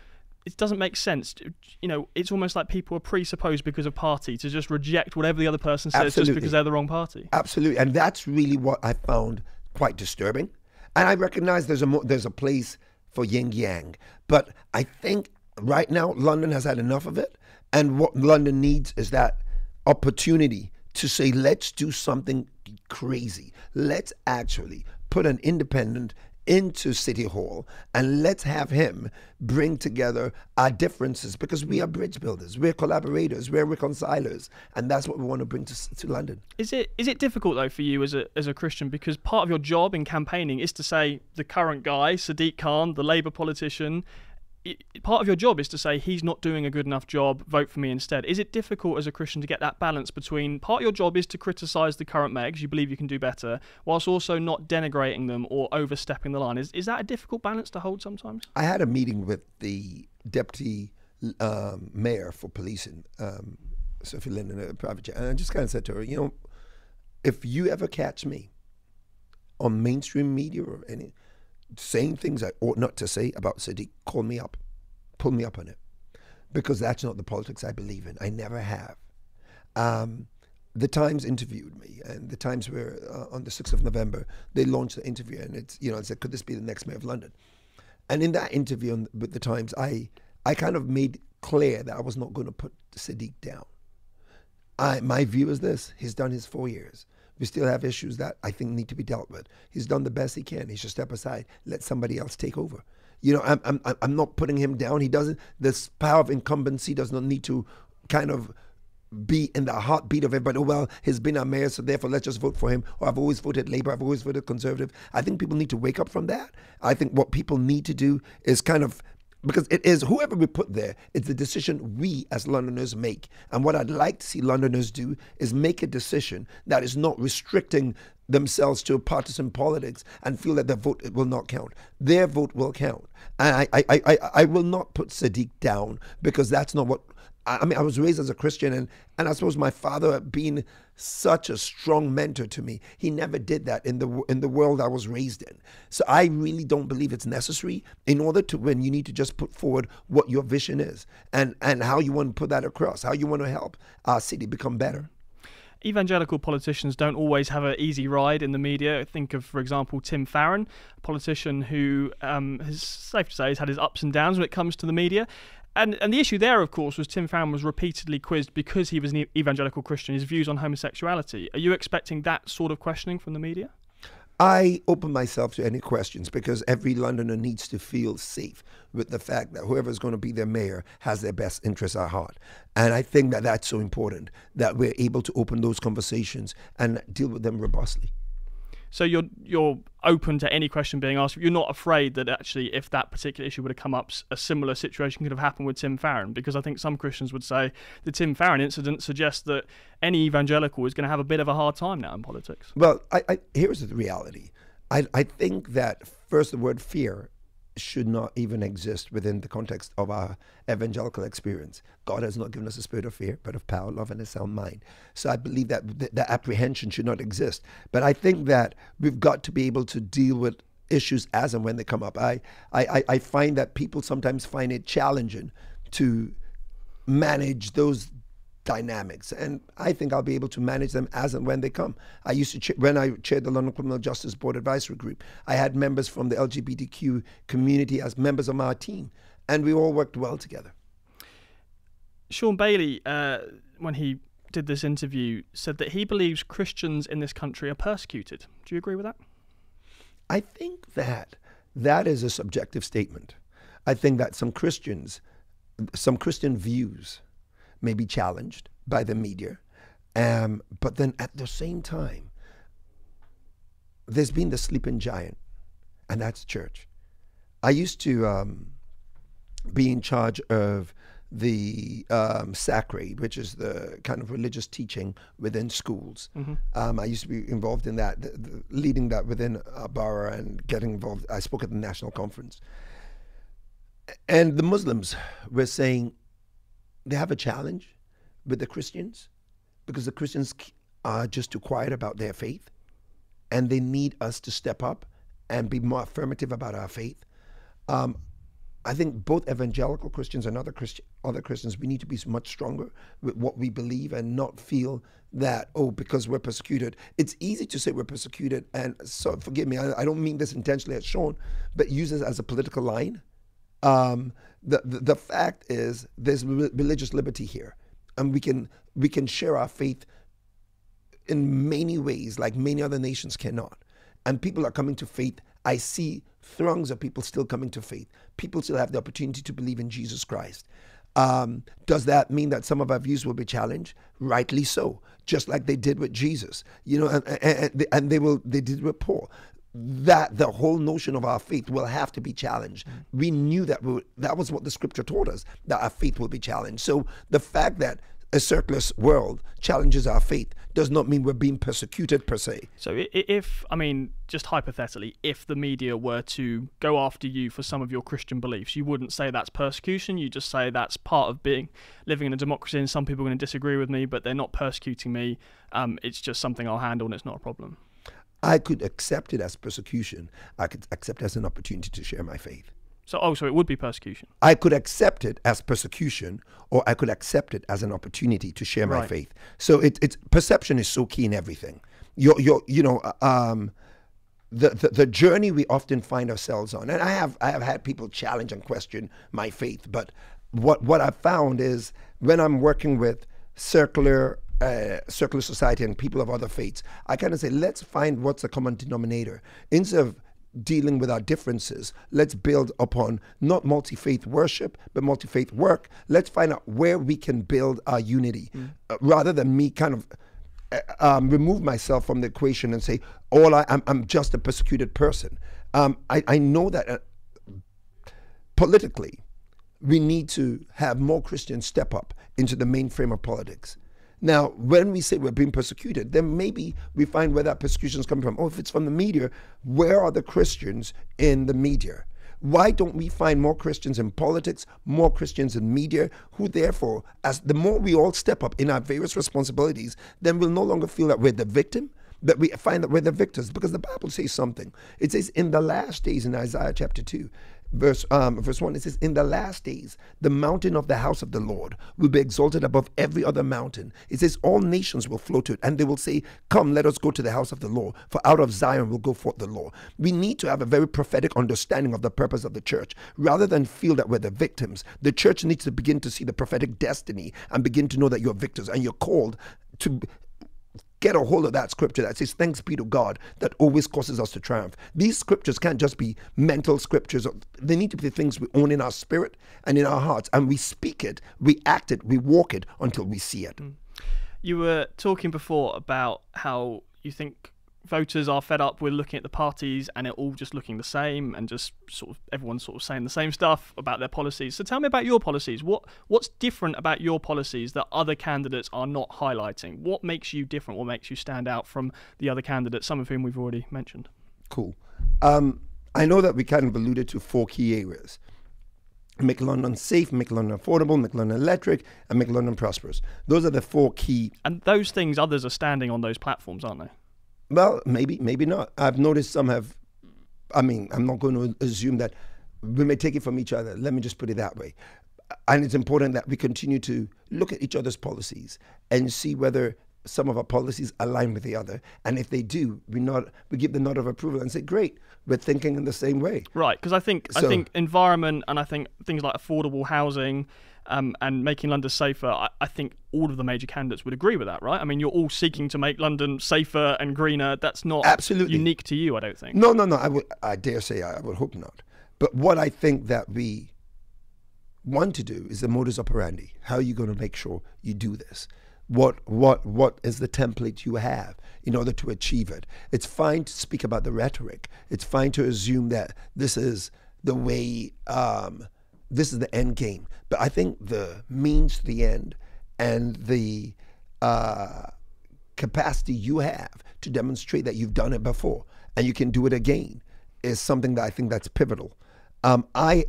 S4: it doesn't make sense. You know, it's almost like people are presupposed because of party to just reject whatever the other person says just because they're the wrong party.
S1: Absolutely, and that's really what I found quite disturbing. And I recognize there's a place for yin yang, but I think right now London has had enough of it, and what London needs is that opportunity to say, let's do something crazy. Let's actually put an independent into City Hall, and let's have him bring together our differences, because we are bridge builders, we're collaborators, we're reconcilers, and that's what we want to bring to London. Is
S4: it difficult though for you as a Christian, because part of your job in campaigning is to say the current guy, Sadiq Khan, the Labour politician, part of your job is to say he's not doing a good enough job, vote for me instead. Is it difficult as a Christian to get that balance between, part of your job is to criticise the current megs, you believe you can do better, whilst also not denigrating them or overstepping the line? Is that a difficult balance to hold sometimes?
S1: I had a meeting with the deputy mayor for policing, Sophie Linden, in a private chat, and I just kind of said to her, you know, if you ever catch me on mainstream media or any saying things I ought not to say about Sadiq, call me up, pull me up on it, because that's not the politics I believe in. I never have. The Times interviewed me, and the Times were on the 6th of November, they launched the interview, and it's, you know, I said, could this be the next mayor of London? And in that interview with the Times, I kind of made clear that I was not going to put Sadiq down. My view is this: he's done his 4 years. We still have issues that I think need to be dealt with. He's done the best he can. He should step aside, let somebody else take over. You know, I'm not putting him down. He doesn't. This power of incumbency does not need to kind of be in the heartbeat of everybody. Oh, well, he's been our mayor, so therefore let's just vote for him. Or I've always voted Labour. I've always voted Conservative. I think people need to wake up from that. I think what people need to do is kind of, because it is whoever we put there, it's the decision we as Londoners make. And what I'd like to see Londoners do is make a decision that is not restricting themselves to partisan politics and feel that their vote will not count. Their vote will count. And I will not put Sadiq down, because that's not what, I mean, I was raised as a Christian, and I suppose my father being such a strong mentor to me, he never did that in the world I was raised in. So I really don't believe it's necessary. In order to win, you need to just put forward what your vision is and how you want to put that across, how you want to help our city become better.
S4: Evangelical politicians don't always have an easy ride in the media. Think of, for example, Tim Farron, a politician who, is safe to say, has had his ups and downs when it comes to the media. And the issue there, of course, was Tim Farron was repeatedly quizzed because he was an evangelical Christian, his views on homosexuality. Are you expecting that sort of questioning from the media?
S1: I open myself to any questions, because every Londoner needs to feel safe with the fact that whoever's going to be their mayor has their best interests at heart. And I think that that's so important, that we're able to open those conversations and deal with them robustly.
S4: So you're open to any question being asked. You're not afraid that actually, if that particular issue would have come up, a similar situation could have happened with Tim Farron? Because I think some Christians would say the Tim Farron incident suggests that any evangelical is going to have a bit of a hard time now in politics.
S1: Well, here's the reality. I think that, first, the word fear should not even exist within the context of our evangelical experience. God has not given us a spirit of fear, but of power, love, and a sound mind. So I believe that the apprehension should not exist. But I think that we've got to be able to deal with issues as and when they come up. I find that people sometimes find it challenging to manage those dynamics, and I think I'll be able to manage them as and when they come. I used to, when I chaired the London Criminal Justice Board Advisory Group, I had members from the LGBTQ community as members of our team, and we all worked well together.
S4: Sean Bailey, when he did this interview, said that he believes Christians in this country are persecuted. Do you agree with that?
S1: I think that is a subjective statement. I think that some Christian views may be challenged by the media, but then at the same time, there's been the sleeping giant, and that's church. I used to be in charge of the sacre, which is the kind of religious teaching within schools. I used to be involved in that, leading that within a borough and getting involved. I spoke at the national conference. And the Muslims were saying they have a challenge with the Christians because the Christians are just too quiet about their faith, and they need us to step up and be more affirmative about our faith. I think both evangelical Christians and other Christians, we need to be much stronger with what we believe and not feel that, oh, because we're persecuted. It's easy to say we're persecuted, and so forgive me, I don't mean this intentionally as Sean, but use this as a political line. The fact is there's religious liberty here, and we can share our faith in many ways like many other nations cannot, and people are coming to faith. I see throngs of people still coming to faith. People still have the opportunity to believe in Jesus Christ. Does that mean that some of our views will be challenged? Rightly so, just like they did with Jesus, and they did with Paul. That the whole notion of our faith will have to be challenged. We knew that that was what the scripture taught us, that our faith will be challenged. So the fact that a secular world challenges our faith does not mean we're being persecuted per se.
S4: So just hypothetically, if the media were to go after you for some of your Christian beliefs, you wouldn't say that's persecution, you just say that's part of living in a democracy, and some people are going to disagree with me, but they're not persecuting me. It's just something I'll handle and it's not a problem.
S1: I could accept it as persecution. I could accept it as an opportunity to share my faith.
S4: So it would be persecution.
S1: I could accept it as persecution, or I could accept it as an opportunity to share my faith. So it's perception is so key in everything. The journey we often find ourselves on, and I have had people challenge and question my faith, but what I've found is when I'm working with secular society and people of other faiths, I kind of say, let's find what's the common denominator. Instead of dealing with our differences, let's build upon not multi-faith worship, but multi-faith work. Let's find out where we can build our unity, rather than me kind of remove myself from the equation and say, I'm just a persecuted person. I know that politically, we need to have more Christians step up into the mainframe of politics. Now, when we say we're being persecuted, then maybe we find where that persecution is coming from. Oh, if it's from the media, where are the Christians in the media? Why don't we find more Christians in politics, more Christians in media, who therefore, as the more we all step up in our various responsibilities, then we'll no longer feel that we're the victim, but we find that we're the victors, because the Bible says something. It says in the last days, in Isaiah chapter 2, verse 1, it says, in the last days, the mountain of the house of the Lord will be exalted above every other mountain. It says all nations will flow to it, and they will say, come, let us go to the house of the Lord, for out of Zion will go forth the law. We need to have a very prophetic understanding of the purpose of the church. Rather than feel that we're the victims, the church needs to begin to see the prophetic destiny and begin to know that you're victors, and you're called to get a hold of that scripture that says, thanks be to God that always causes us to triumph. These scriptures can't just be mental scriptures. They need to be things we own in our spirit and in our hearts. And we speak it, we act it, we walk it until we see it.
S4: You were talking before about how you think voters are fed up with looking at the parties and it all just looking the same, and just sort of everyone's sort of saying the same stuff about their policies. So tell me about your policies. What's different about your policies that other candidates are not highlighting? What makes you different? What makes you stand out from the other candidates, some of whom we've already mentioned?
S1: Cool. I know that we kind of alluded to 4 key areas. Make London safe, make London affordable, make London electric, and make London prosperous. Those are the 4 key.
S4: And those things, others are standing on those platforms, aren't they?
S1: Well, maybe not. I've noticed some have. I mean, I'm not going to assume that we may take it from each other. Let me just put it that way. And it's important that we continue to look at each other's policies and see whether some of our policies align with the other. And if they do, we give the nod of approval and say, great, we're thinking in the same way.
S4: Right, because I think environment and I think things like affordable housing and making London safer, I think all of the major candidates would agree with that, right? I mean, you're all seeking to make London safer and greener. That's not
S1: absolutely
S4: unique to you, I don't think.
S1: No. I dare say I would hope not. But what I think that we want to do is the modus operandi. How are you going to make sure you do this? What is the template you have in order to achieve it? It's fine to speak about the rhetoric. It's fine to assume that this is the way, this is the end game. But I think the means to the end and the capacity you have to demonstrate that you've done it before and you can do it again is something that I think that's pivotal. I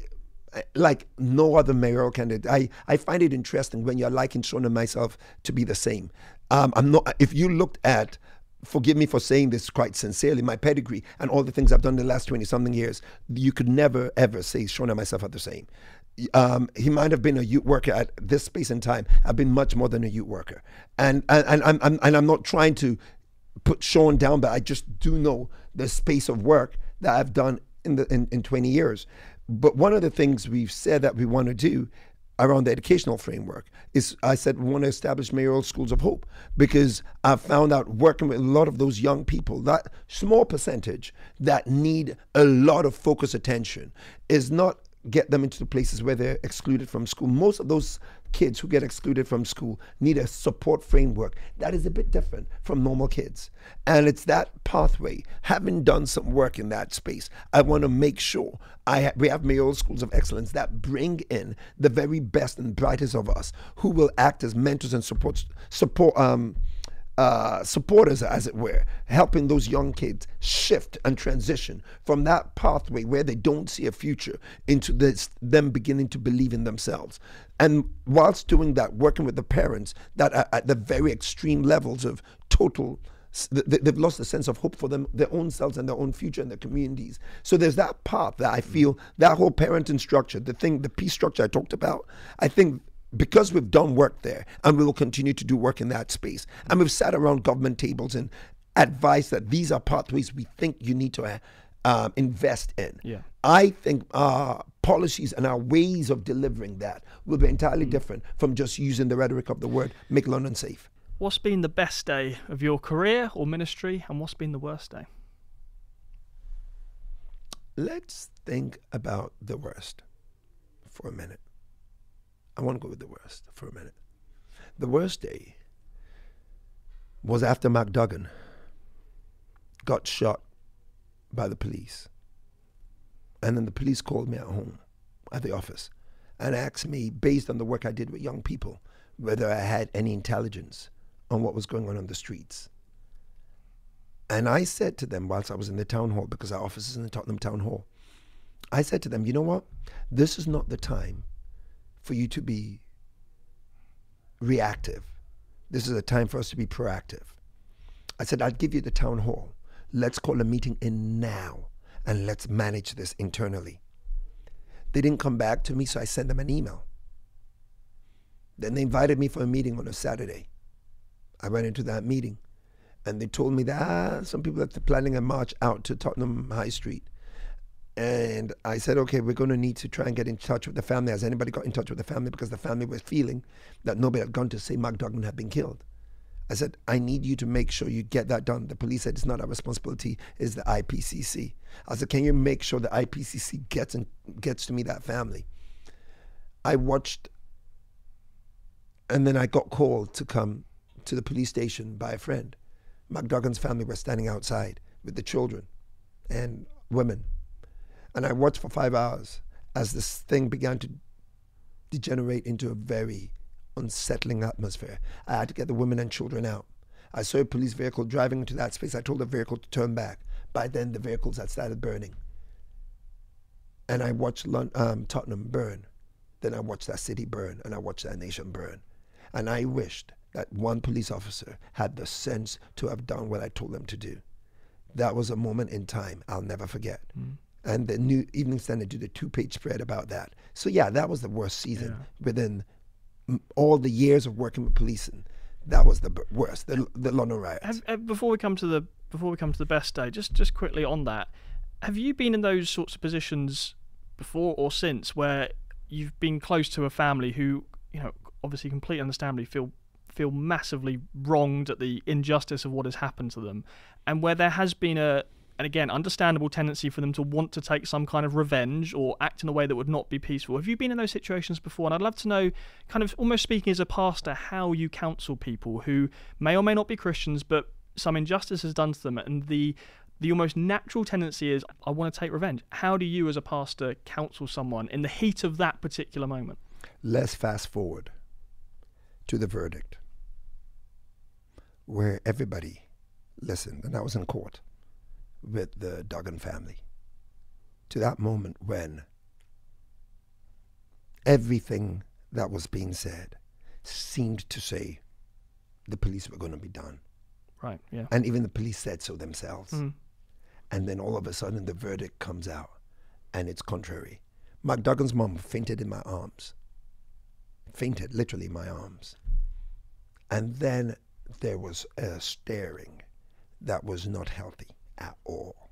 S1: like no other mayoral candidate. I find it interesting when you're liking Sean and myself to be the same. I'm not. If you looked at, forgive me for saying this quite sincerely, my pedigree and all the things I've done in the last 20-something years, you could never ever say Sean and myself are the same. He might have been a youth worker at this space and time. I've been much more than a youth worker, and I'm not trying to put Sean down, but I just do know the space of work that I've done in 20 years. But one of the things we've said that we want to do around the educational framework is, I said, we want to establish mayoral schools of hope, because I've found out working with a lot of those young people, that small percentage that need a lot of focused attention, is not get them into the places where they're excluded from school. Most of those kids who get excluded from school need a support framework that is a bit different from normal kids. And it's that pathway. Having done some work in that space, I want to make sure we have mayoral schools of excellence that bring in the very best and brightest of us, who will act as mentors and supporters, as it were, helping those young kids shift and transition from that pathway where they don't see a future into them beginning to believe in themselves. And whilst doing that, working with the parents that are at the very extreme levels of total, they've lost the sense of hope for their own selves and their own future and their communities. So there's that path that I feel, that whole parenting structure, the peace structure I talked about, I think, because we've done work there and we will continue to do work in that space, and we've sat around government tables and advised that these are pathways we think you need to invest in.
S4: Yeah.
S1: I think our policies and our ways of delivering that will be entirely different from just using the rhetoric of the word make London safe.
S4: What's been the best day of your career or ministry, and what's been the worst day?
S1: Let's think about the worst for a minute. I want to go with the worst for a minute. The worst day was after Mark Duggan got shot by the police. And then the police called me at home, at the office, and asked me, based on the work I did with young people, whether I had any intelligence on what was going on the streets. And I said to them, whilst I was in the town hall, because our office is in the Tottenham Town Hall, I said to them, you know what? This is not the time for you to be reactive. This is a time for us to be proactive. I said, I'll give you the town hall. Let's call a meeting in now and let's manage this internally. They didn't come back to me, so I sent them an email. Then they invited me for a meeting on a Saturday. I went into that meeting and they told me that some people are planning a march out to Tottenham High Street. And I said, okay, we're going to need to try and get in touch with the family. Has anybody got in touch with the family? Because the family was feeling that nobody had gone to say Mark Duggan had been killed. I said, I need you to make sure you get that done. The police said it's not our responsibility, it's the IPCC. I said, can you make sure the IPCC gets to me that family? I watched, and then I got called to come to the police station by a friend. Mark Duggan's family were standing outside with the children and women. And I watched for 5 hours as this thing began to degenerate into a very unsettling atmosphere. I had to get the women and children out. I saw a police vehicle driving into that space. I told the vehicle to turn back. By then, the vehicles had started burning. And I watched Tottenham burn. Then I watched that city burn, and I watched that nation burn. And I wished that one police officer had the sense to have done what I told them to do. That was a moment in time I'll never forget. And the New Evening Standard did a 2-page spread about that. So yeah, that was the worst season within all the years of working with policing. That was the worst, the London riots.
S4: Before we come to the best day, just quickly on that, have you been in those sorts of positions before or since where you've been close to a family who, you know, obviously completely understandably feel massively wronged at the injustice of what has happened to them, and where there has been and again, understandable tendency for them to want to take some kind of revenge or act in a way that would not be peaceful? Have you been in those situations before? And I'd love to know, kind of almost speaking as a pastor, how you counsel people who may or may not be Christians, but some injustice is done to them, and the almost natural tendency is, I want to take revenge. How do you as a pastor counsel someone in the heat of that particular moment?
S1: Let's fast forward to the verdict, where everybody listened, and I was in court with the Duggan family, to that moment when everything that was being said seemed to say the police were going to be done.
S4: Right, yeah.
S1: And even the police said so themselves. And then all of a sudden the verdict comes out and it's contrary. Mark Duggan's mom fainted in my arms. Fainted, literally in my arms. And then there was a staring that was not healthy at all.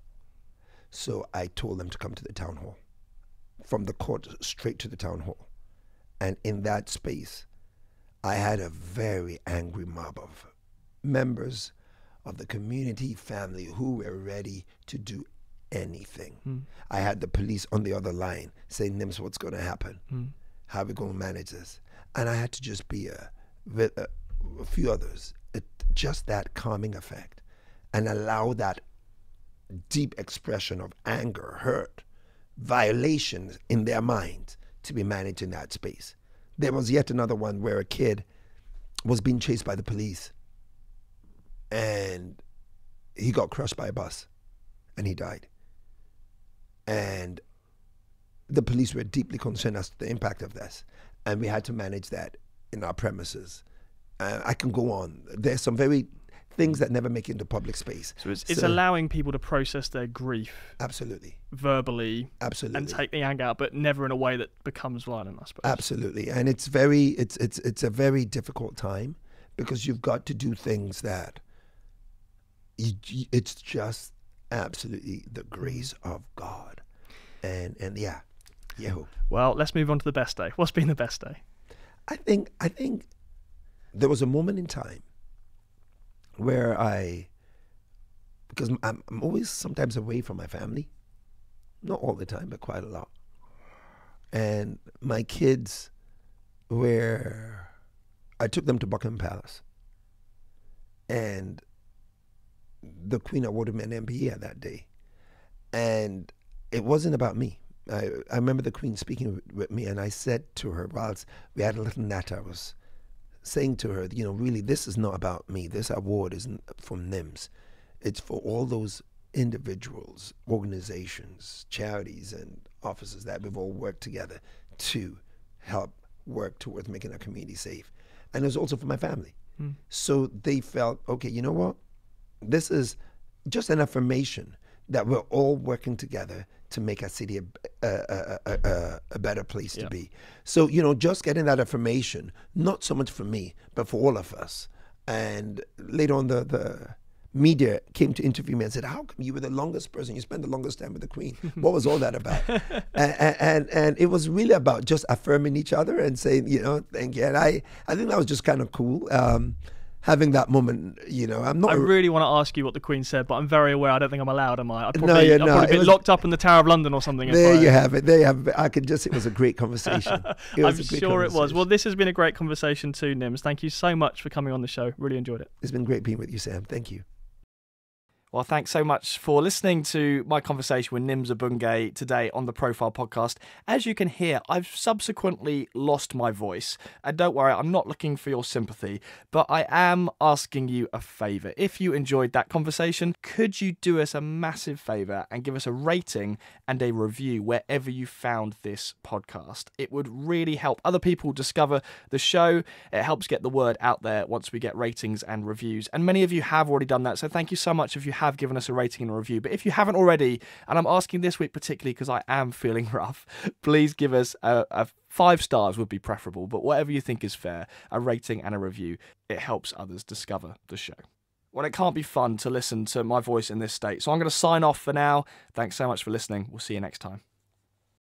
S1: So I told them to come to the town hall. From the court straight to the town hall. And in that space, I had a very angry mob of members of the community family who were ready to do anything. I had the police on the other line saying, Nims, what's going to happen? How are we going to manage this? And I had to just be with a few others, just that calming effect, and allow that deep expression of anger, hurt, violations in their minds to be managed in that space. There was yet another one where a kid was being chased by the police and he got crushed by a bus and he died. And the police were deeply concerned as to the impact of this, and we had to manage that in our premises. I can go on. There's some very things that never make it into public space.
S4: So it's allowing people to process their grief.
S1: Absolutely.
S4: Verbally.
S1: Absolutely.
S4: And take the anger out, but never in a way that becomes violent, I suppose.
S1: Absolutely. And it's a very difficult time, because you've got to do things that it's just absolutely the grace of God. And yeah.
S4: Well, let's move on to the best day. What's been the best day?
S1: I think there was a moment in time where because I'm always sometimes away from my family, not all the time, but quite a lot. And my kids I took them to Buckingham Palace, and the Queen awarded me an MBE that day. And it wasn't about me. I remember the Queen speaking with me, and I said to her, whilst we had a little natter, I was saying to her, really, this is not about me. This award isn't from NIMS. It's for all those individuals, organizations, charities, and offices that we've all worked together to help work towards making our community safe. And it was also for my family. So they felt, okay, you know what? This is just an affirmation that we're all working together to make our city a better place to be. So, just getting that affirmation, not so much for me, but for all of us. And later on, the media came to interview me and said, how come you were the longest person? You spent the longest time with the Queen. What was all that about? and it was really about just affirming each other and saying, thank you. And I think that was just kind of cool. Having that moment, I
S4: really want to ask you what the Queen said, but I'm very aware I don't think I'm allowed, am I? I'd probably be locked up in the Tower of London or something.
S1: There you have it. It was a great conversation.
S4: I'm sure it was. Well, this has been a great conversation too, Nims. Thank you so much for coming on the show. Really enjoyed it.
S1: It's been great being with you, Sam. Thank you.
S6: Well, thanks so much for listening to my conversation with Nims Abunge today on the Profile Podcast. As you can hear, I've subsequently lost my voice. And don't worry, I'm not looking for your sympathy, but I am asking you a favour. If you enjoyed that conversation, could you do us a massive favour and give us a rating and a review wherever you found this podcast? It would really help other people discover the show. It helps get the word out there once we get ratings and reviews. And many of you have already done that, so thank you so much if you have given us a rating and a review. But if you haven't already, and I'm asking this week particularly because I am feeling rough, please give us a 5 stars would be preferable, but whatever you think is fair, a rating and a review. It helps others discover the show. Well, it can't be fun to listen to my voice in this state, so I'm going to sign off for now. Thanks so much for listening. We'll see you next time.